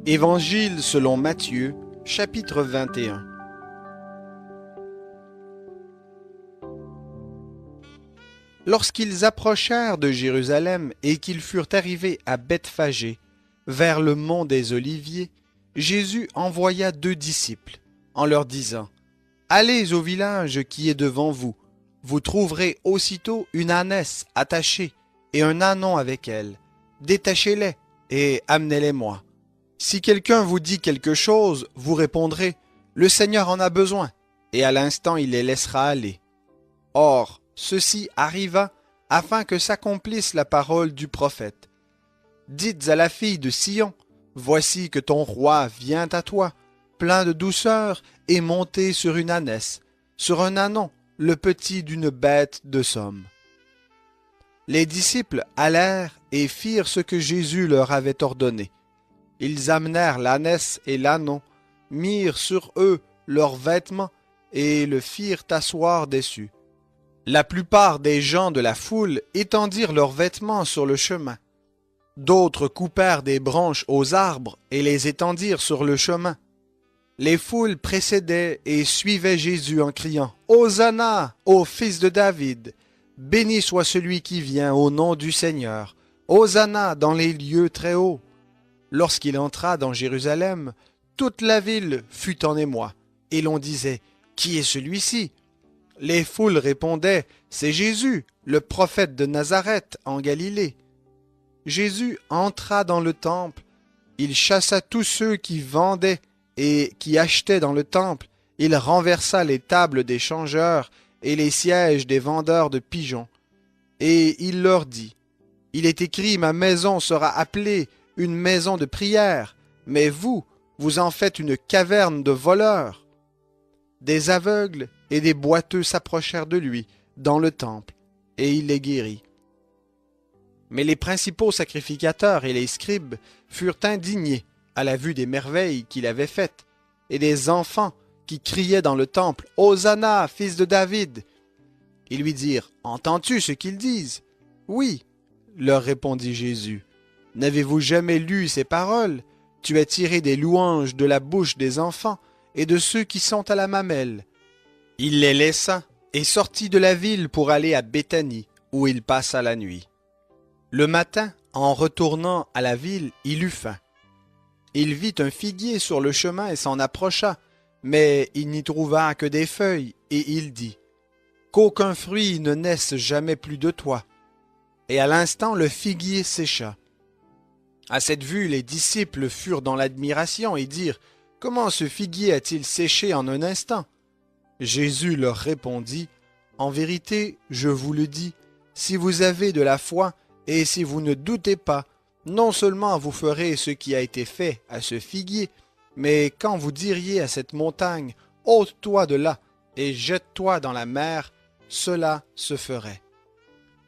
Évangile selon Matthieu, chapitre 21. Lorsqu'ils approchèrent de Jérusalem et qu'ils furent arrivés à Bethphagée, vers le mont des Oliviers, Jésus envoya 2 disciples, en leur disant : « Allez au village qui est devant vous. Vous trouverez aussitôt une ânesse attachée et un ânon avec elle. Détachez-les et amenez-les-moi. Si quelqu'un vous dit quelque chose, vous répondrez : Le Seigneur en a besoin, et à l'instant il les laissera aller. Or, ceci arriva afin que s'accomplisse la parole du prophète. Dites à la fille de Sion : Voici que ton roi vient à toi, plein de douceur et monté sur une ânesse, sur un ânon, le petit d'une bête de somme. Les disciples allèrent et firent ce que Jésus leur avait ordonné. Ils amenèrent l'ânesse et l'ânon, mirent sur eux leurs vêtements et le firent asseoir dessus. La plupart des gens de la foule étendirent leurs vêtements sur le chemin. D'autres coupèrent des branches aux arbres et les étendirent sur le chemin. Les foules précédaient et suivaient Jésus en criant : « Hosanna, ô fils de David ! Béni soit celui qui vient au nom du Seigneur. Hosanna dans les lieux très hauts. » Lorsqu'il entra dans Jérusalem, toute la ville fut en émoi, et l'on disait : « Qui est celui-ci » Les foules répondaient : « C'est Jésus, le prophète de Nazareth en Galilée. » Jésus entra dans le temple, il chassa tous ceux qui vendaient et qui achetaient dans le temple, il renversa les tables des changeurs et les sièges des vendeurs de pigeons. Et il leur dit : « Il est écrit, ma maison sera appelée une maison de prière, mais vous, vous en faites une caverne de voleurs. » Des aveugles et des boiteux s'approchèrent de lui dans le temple, et il les guérit. Mais les principaux sacrificateurs et les scribes furent indignés à la vue des merveilles qu'il avait faites, et des enfants qui criaient dans le temple : « Hosanna, fils de David !» Ils lui dirent : « Entends-tu ce qu'ils disent ?» ?»« Oui, leur répondit Jésus. « N'avez-vous jamais lu ces paroles ? Tu as tiré des louanges de la bouche des enfants et de ceux qui sont à la mamelle. » Il les laissa et sortit de la ville pour aller à Béthanie, où il passa la nuit. Le matin, en retournant à la ville, il eut faim. Il vit un figuier sur le chemin et s'en approcha, mais il n'y trouva que des feuilles, et il dit : « Qu'aucun fruit ne naisse jamais plus de toi. » Et à l'instant, le figuier sécha. À cette vue, les disciples furent dans l'admiration et dirent : « Comment ce figuier a-t-il séché en un instant ?» Jésus leur répondit : « En vérité, je vous le dis, si vous avez de la foi, et si vous ne doutez pas, non seulement vous ferez ce qui a été fait à ce figuier, mais quand vous diriez à cette montagne : ôte-toi de là et jette-toi dans la mer, cela se ferait.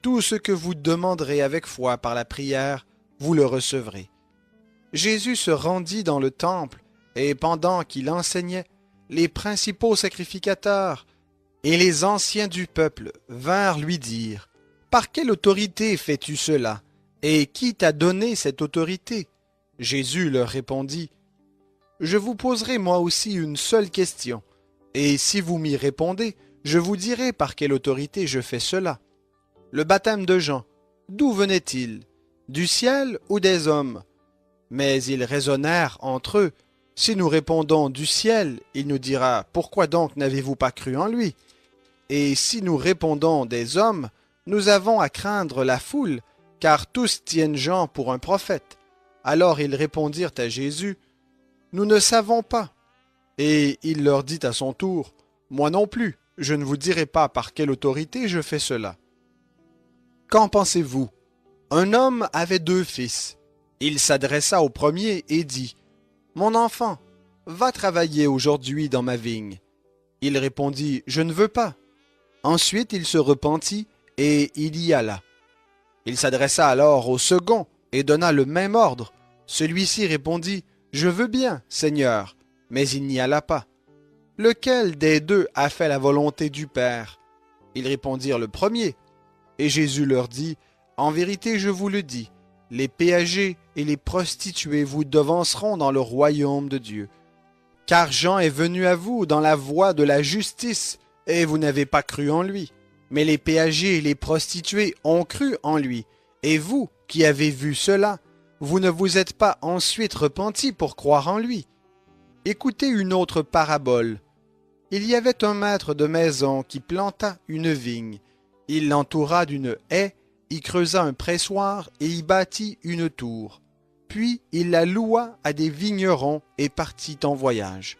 Tout ce que vous demanderez avec foi par la prière, vous le recevrez. » Jésus se rendit dans le temple, et pendant qu'il enseignait, les principaux sacrificateurs et les anciens du peuple vinrent lui dire : « Par quelle autorité fais-tu cela ? Et qui t'a donné cette autorité ?» Jésus leur répondit : « Je vous poserai moi aussi une seule question, et si vous m'y répondez, je vous dirai par quelle autorité je fais cela. Le baptême de Jean, d'où venait-il ? Du ciel ou des hommes ? » Mais ils raisonnèrent entre eux. Si nous répondons du ciel, il nous dira : Pourquoi donc n'avez-vous pas cru en lui ? Et si nous répondons des hommes, nous avons à craindre la foule, car tous tiennent Jean pour un prophète. Alors ils répondirent à Jésus : Nous ne savons pas. Et il leur dit à son tour : Moi non plus, je ne vous dirai pas par quelle autorité je fais cela. Qu'en pensez-vous ? Un homme avait 2 fils. Il s'adressa au premier et dit : Mon enfant, va travailler aujourd'hui dans ma vigne. Il répondit : Je ne veux pas. Ensuite il se repentit et il y alla. Il s'adressa alors au second et donna le même ordre. Celui-ci répondit : Je veux bien, Seigneur, mais il n'y alla pas. Lequel des 2 a fait la volonté du Père ? Ils répondirent : Le premier. Et Jésus leur dit : En vérité, je vous le dis, les péagers et les prostituées vous devanceront dans le royaume de Dieu. Car Jean est venu à vous dans la voie de la justice, et vous n'avez pas cru en lui. Mais les péagers et les prostituées ont cru en lui. Et vous, qui avez vu cela, vous ne vous êtes pas ensuite repentis pour croire en lui. Écoutez une autre parabole. Il y avait un maître de maison qui planta une vigne. Il l'entoura d'une haie, y creusa un pressoir et y bâtit une tour. Puis il la loua à des vignerons et partit en voyage.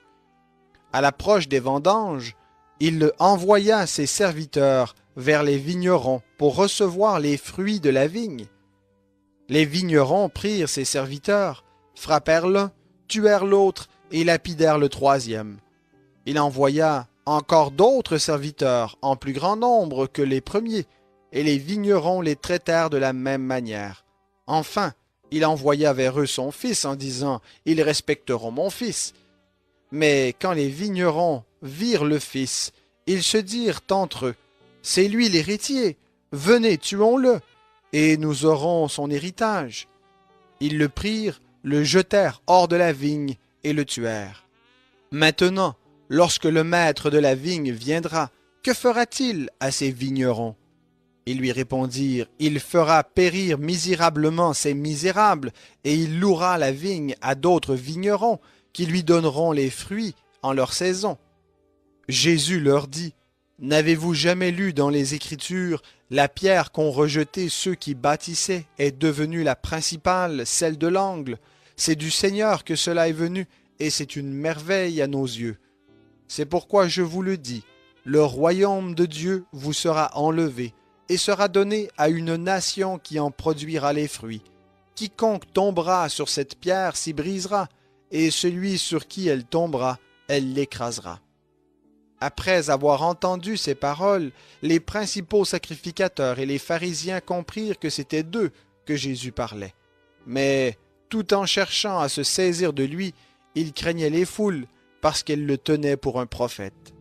À l'approche des vendanges, il envoya ses serviteurs vers les vignerons pour recevoir les fruits de la vigne. Les vignerons prirent ses serviteurs, frappèrent l'un, tuèrent l'autre et lapidèrent le troisième. Il envoya encore d'autres serviteurs en plus grand nombre que les premiers, et les vignerons les traitèrent de la même manière. Enfin, il envoya vers eux son fils en disant « Ils respecteront mon fils ». Mais quand les vignerons virent le fils, ils se dirent entre eux « C'est lui l'héritier, venez, tuons-le, et nous aurons son héritage. » Ils le prirent, le jetèrent hors de la vigne et le tuèrent. Maintenant, lorsque le maître de la vigne viendra, que fera-t-il à ces vignerons? Ils lui répondirent, il fera périr misérablement ces misérables, et il louera la vigne à d'autres vignerons, qui lui donneront les fruits en leur saison. Jésus leur dit, n'avez-vous jamais lu dans les Écritures, la pierre qu'ont rejetée ceux qui bâtissaient est devenue la principale, celle de l'angle? C'est du Seigneur que cela est venu, et c'est une merveille à nos yeux. C'est pourquoi je vous le dis, le royaume de Dieu vous sera enlevé, et sera donné à une nation qui en produira les fruits. Quiconque tombera sur cette pierre s'y brisera, et celui sur qui elle tombera, elle l'écrasera. Après avoir entendu ces paroles, les principaux sacrificateurs et les pharisiens comprirent que c'était d'eux que Jésus parlait. Mais, tout en cherchant à se saisir de lui, ils craignaient les foules, parce qu'elles le tenaient pour un prophète.